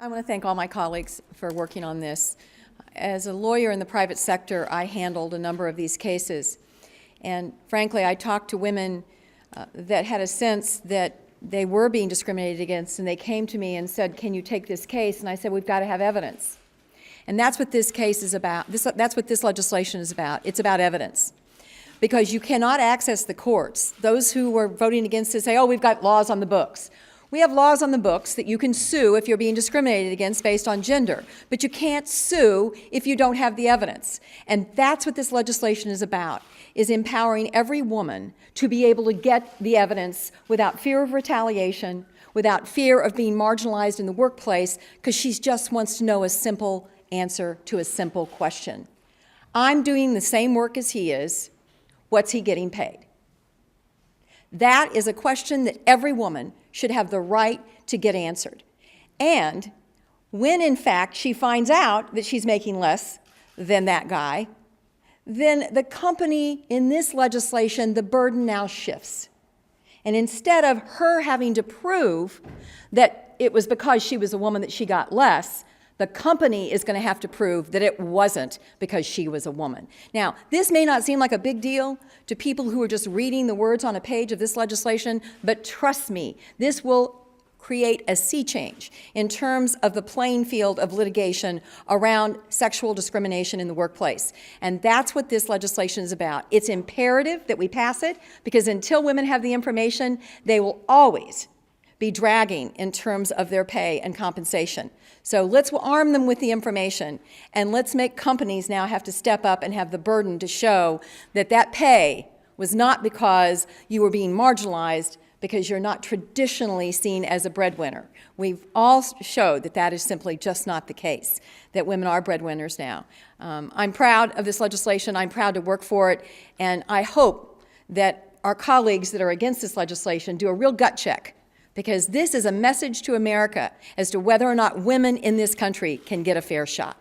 I want to thank all my colleagues for working on this. As a lawyer in the private sector, I handled a number of these cases. And frankly, I talked to women that had a sense that they were being discriminated against, and they came to me and said, "Can you take this case?" And I said, "We've got to have evidence." And that's what this case is about. That's what this legislation is about. It's about evidence. Because you cannot access the courts. Those who were voting against it say, "Oh, we've got laws on the books." We have laws on the books that you can sue if you're being discriminated against based on gender, but you can't sue if you don't have the evidence. And that's what this legislation is about, is empowering every woman to be able to get the evidence without fear of retaliation, without fear of being marginalized in the workplace, because she just wants to know a simple answer to a simple question. I'm doing the same work as he is. What's he getting paid? That is a question that every woman should have the right to get answered. And when, in fact, she finds out that she's making less than that guy, then the company, in this legislation, the burden now shifts. And instead of her having to prove that it was because she was a woman that she got less, the company is going to have to prove that it wasn't because she was a woman. Now, this may not seem like a big deal to people who are just reading the words on a page of this legislation, but trust me, this will create a sea change in terms of the playing field of litigation around sexual discrimination in the workplace. And that's what this legislation is about. It's imperative that we pass it, because until women have the information, they will always be dragging in terms of their pay and compensation. So let's arm them with the information, and let's make companies now have to step up and have the burden to show that that pay was not because you were being marginalized, because you're not traditionally seen as a breadwinner. We've all showed that that is simply just not the case, that women are breadwinners now. I'm proud of this legislation. I'm proud to work for it, and I hope that our colleagues that are against this legislation do a real gut check, because this is a message to America as to whether or not women in this country can get a fair shot.